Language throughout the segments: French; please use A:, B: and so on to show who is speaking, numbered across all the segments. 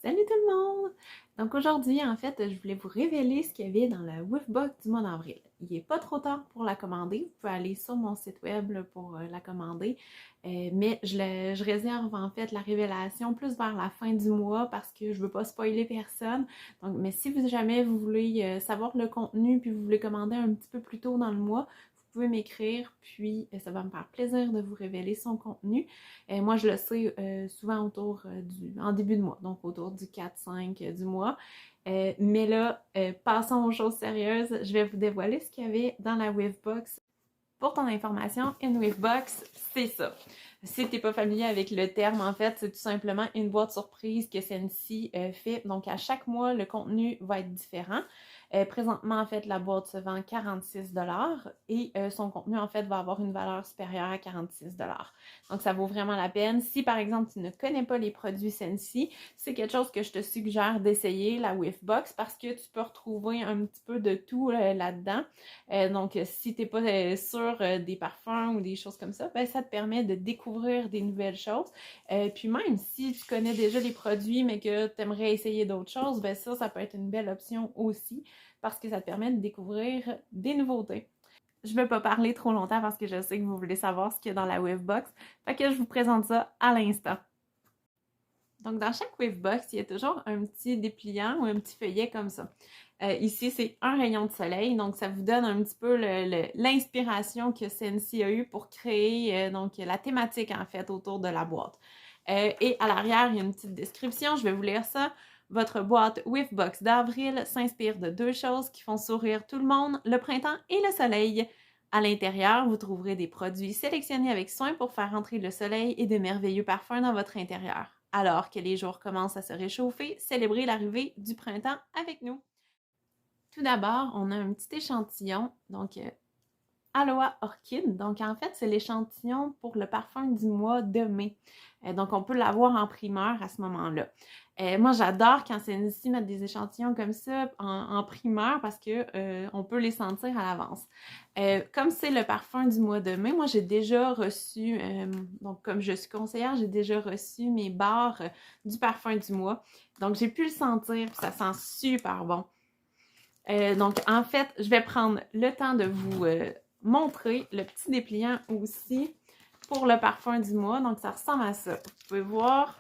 A: Salut tout le monde! Donc aujourd'hui, en fait, je voulais vous révéler ce qu'il y avait dans la Whiffbox du mois d'avril. Il n'est pas trop tard pour la commander. Vous pouvez aller sur mon site web là, pour la commander. Mais je réserve en fait la révélation plus vers la fin du mois parce que je veux pas spoiler personne. Donc, mais si jamais vous voulez savoir le contenu puis vous voulez commander un petit peu plus tôt dans le mois, vous pouvez m'écrire, puis ça va me faire plaisir de vous révéler son contenu. Moi, je le sais souvent en début de mois, donc autour du 4-5 du mois. Mais là, passons aux choses sérieuses. Je vais vous dévoiler ce qu'il y avait dans la Wavebox. Pour ton information, une Wavebox, c'est ça. Si tu n'es pas familier avec le terme, en fait, c'est tout simplement une boîte surprise que Scentsy fait. Donc, à chaque mois, le contenu va être différent. Présentement, en fait, la boîte se vend 46 et son contenu, en fait, va avoir une valeur supérieure à 46 Donc, ça vaut vraiment la peine. Si, par exemple, tu ne connais pas les produits Scentsy, c'est quelque chose que je te suggère d'essayer, la Whiffbox, parce que tu peux retrouver un petit peu de tout là-dedans. Donc, si tu n'es pas sûr des parfums ou des choses comme ça, ben, ça te permet de découvrir des nouvelles choses. Puis même si tu connais déjà les produits, mais que tu aimerais essayer d'autres choses, ben ça peut être une belle option aussi parce que ça te permet de découvrir des nouveautés. Je ne vais pas parler trop longtemps parce que je sais que vous voulez savoir ce qu'il y a dans la Wavebox. Fait que je vous présente ça à l'instant. Donc, dans chaque Wavebox, il y a toujours un petit dépliant ou un petit feuillet comme ça. Ici, c'est un rayon de soleil, donc ça vous donne un petit peu l'inspiration que Scentsy a eu pour créer donc la thématique en fait autour de la boîte. Et à l'arrière, il y a une petite description, je vais vous lire ça. Votre boîte Whiffbox d'avril s'inspire de deux choses qui font sourire tout le monde, le printemps et le soleil. À l'intérieur, vous trouverez des produits sélectionnés avec soin pour faire entrer le soleil et de merveilleux parfums dans votre intérieur. Alors que les jours commencent à se réchauffer, célébrez l'arrivée du printemps avec nous. Tout d'abord, on a un petit échantillon, donc Aloha Orchid. Donc en fait, c'est l'échantillon pour le parfum du mois de mai. Donc on peut l'avoir en primeur à ce moment-là. Moi, j'adore quand c'est ici mettre des échantillons comme ça en primeur parce que on peut les sentir à l'avance. Comme c'est le parfum du mois de mai, moi j'ai déjà reçu, donc comme je suis conseillère, j'ai déjà reçu mes barres du parfum du mois. Donc j'ai pu le sentir, puis ça sent super bon. Donc, en fait, je vais prendre le temps de vous montrer le petit dépliant aussi pour le parfum du mois. Donc, ça ressemble à ça. Vous pouvez voir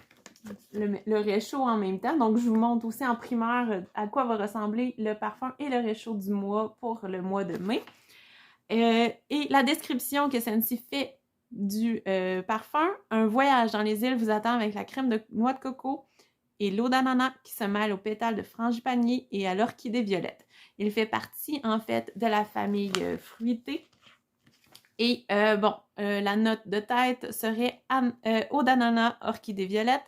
A: le réchaud en même temps. Donc, je vous montre aussi en primeur à quoi va ressembler le parfum et le réchaud du mois pour le mois de mai. Et la description que Scentsy fait du parfum, un voyage dans les îles vous attend avec la crème de noix de coco et l'eau d'ananas qui se mêle aux pétales de frangipanier et à l'orchidée violette. Il fait partie, en fait, de la famille fruitée. Et la note de tête serait eau d'ananas, orchidée violette,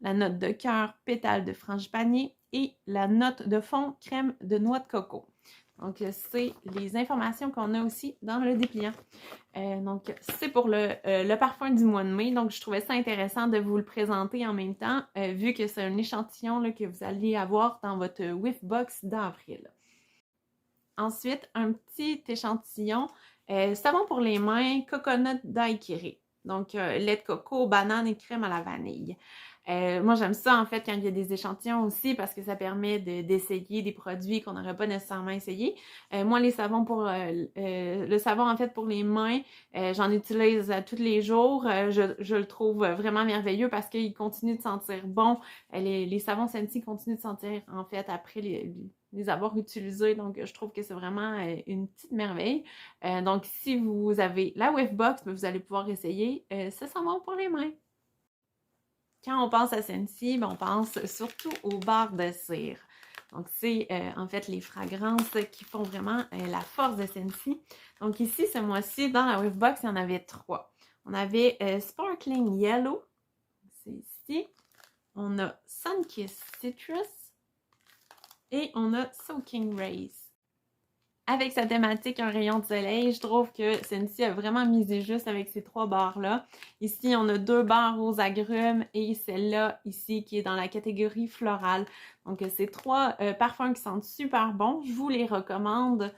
A: la note de cœur, pétale de frangipanier et la note de fond, crème de noix de coco. Donc, c'est les informations qu'on a aussi dans le dépliant. Donc, c'est pour le parfum du mois de mai. Donc, je trouvais ça intéressant de vous le présenter en même temps, vu que c'est un échantillon là, que vous allez avoir dans votre Whiffbox d'avril. Ensuite, un petit échantillon, savon pour les mains, coconut daiquiri. Donc, lait de coco, banane et crème à la vanille. Moi, j'aime ça, en fait, quand il y a des échantillons aussi, parce que ça permet d'essayer des produits qu'on n'aurait pas nécessairement essayé. Moi, les savons le savon, en fait, pour les mains, j'en utilise tous les jours. Je le trouve vraiment merveilleux parce qu'il continue de sentir bon. Les savons Scentsy continuent de sentir, en fait, après les avoir utilisés. Donc, je trouve que c'est vraiment une petite merveille. Donc, si vous avez la Whiffbox, vous allez pouvoir essayer ce savon pour les mains. Quand on pense à Scentsy, on pense surtout aux barres de cire. Donc, c'est en fait les fragrances qui font vraiment la force de Scentsy. Donc, ici, ce mois-ci, dans la Whiffbox, il y en avait 3. On avait Sparkling Yellow, c'est ici. On a Sunkissed Citrus et on a Soaking Rays. Avec sa thématique Un rayon de soleil, je trouve que Scentsy a vraiment misé juste avec ces 3 barres-là. Ici, on a 2 barres aux agrumes et celle-là, ici, qui est dans la catégorie florale. Donc, ces 3 parfums qui sentent super bons. Je vous les recommande.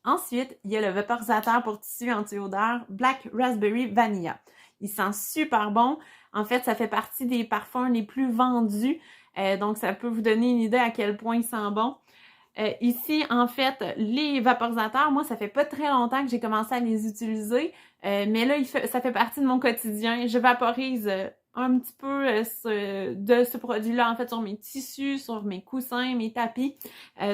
A: Ensuite, il y a le vaporisateur pour tissu anti-odeur Black Raspberry Vanilla. Il sent super bon. En fait, ça fait partie des parfums les plus vendus Donc, ça peut vous donner une idée à quel point il sent bon. Ici, en fait, les vaporisateurs, moi, ça fait pas très longtemps que j'ai commencé à les utiliser, mais là, ça fait partie de mon quotidien. Je vaporise un petit peu de ce produit-là, en fait, sur mes tissus, sur mes coussins, mes tapis.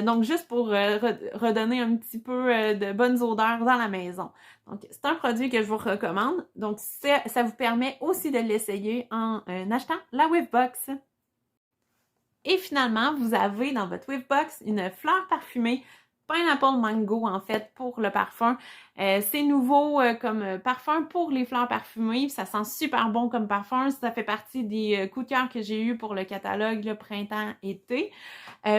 A: Donc, juste pour redonner un petit peu de bonnes odeurs dans la maison. Donc, c'est un produit que je vous recommande. Donc, ça vous permet aussi de l'essayer en achetant la Whiffbox. Et finalement, vous avez dans votre Whiffbox une fleur parfumée, Pineapple Mango en fait pour le parfum. C'est nouveau comme parfum pour les fleurs parfumées. Ça sent super bon comme parfum. Ça fait partie des coups de cœur que j'ai eu pour le catalogue le printemps-été.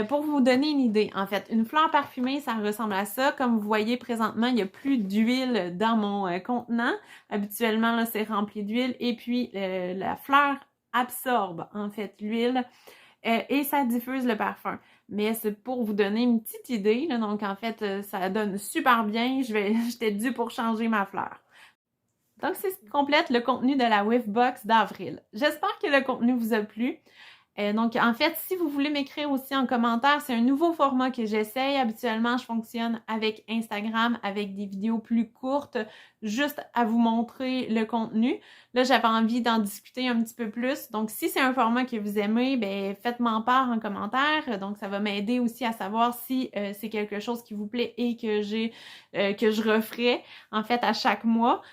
A: Pour vous donner une idée, en fait, une fleur parfumée, ça ressemble à ça. Comme vous voyez présentement, il n'y a plus d'huile dans mon contenant. Habituellement, là, c'est rempli d'huile. Et puis, la fleur absorbe en fait l'huile. Et ça diffuse le parfum. Mais c'est pour vous donner une petite idée, là, donc en fait, ça donne super bien. J'étais due pour changer ma fleur. Donc, c'est ce qui complète le contenu de la Whiffbox d'avril. J'espère que le contenu vous a plu. Donc, en fait, si vous voulez m'écrire aussi en commentaire, c'est un nouveau format que j'essaye. Habituellement, je fonctionne avec Instagram, avec des vidéos plus courtes, juste à vous montrer le contenu. Là, j'avais envie d'en discuter un petit peu plus. Donc, si c'est un format que vous aimez, ben faites-m'en part en commentaire. Donc, ça va m'aider aussi à savoir si c'est quelque chose qui vous plaît et que je referai, en fait, à chaque mois.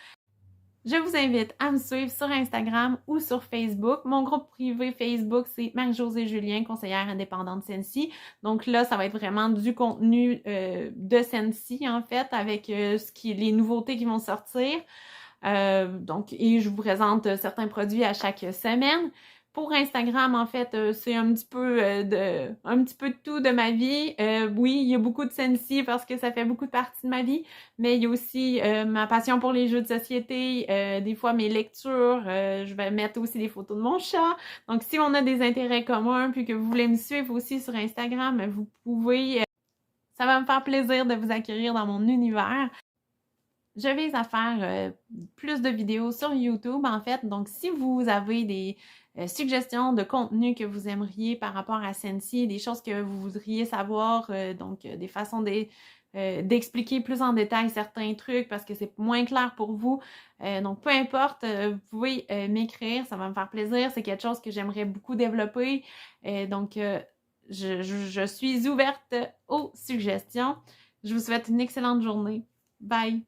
A: Je vous invite à me suivre sur Instagram ou sur Facebook. Mon groupe privé Facebook, c'est Marie-Josée Julien, conseillère indépendante Scentsy. Donc là, ça va être vraiment du contenu de Scentsy, en fait, avec les nouveautés qui vont sortir. Et je vous présente certains produits à chaque semaine. Pour Instagram, en fait, c'est un petit peu de tout de ma vie. Oui, il y a beaucoup de Scentsy parce que ça fait beaucoup de partie de ma vie, mais il y a aussi ma passion pour les jeux de société, des fois mes lectures, je vais mettre aussi des photos de mon chat. Donc, si on a des intérêts communs puis que vous voulez me suivre aussi sur Instagram, vous pouvez. Ça va me faire plaisir de vous accueillir dans mon univers. Je vise à faire plus de vidéos sur YouTube, en fait. Donc, si vous avez des suggestions de contenu que vous aimeriez par rapport à Scentsy, des choses que vous voudriez savoir, donc des façons d'expliquer plus en détail certains trucs parce que c'est moins clair pour vous. Donc, peu importe, vous pouvez m'écrire, ça va me faire plaisir. C'est quelque chose que j'aimerais beaucoup développer. Donc, je suis ouverte aux suggestions. Je vous souhaite une excellente journée. Bye!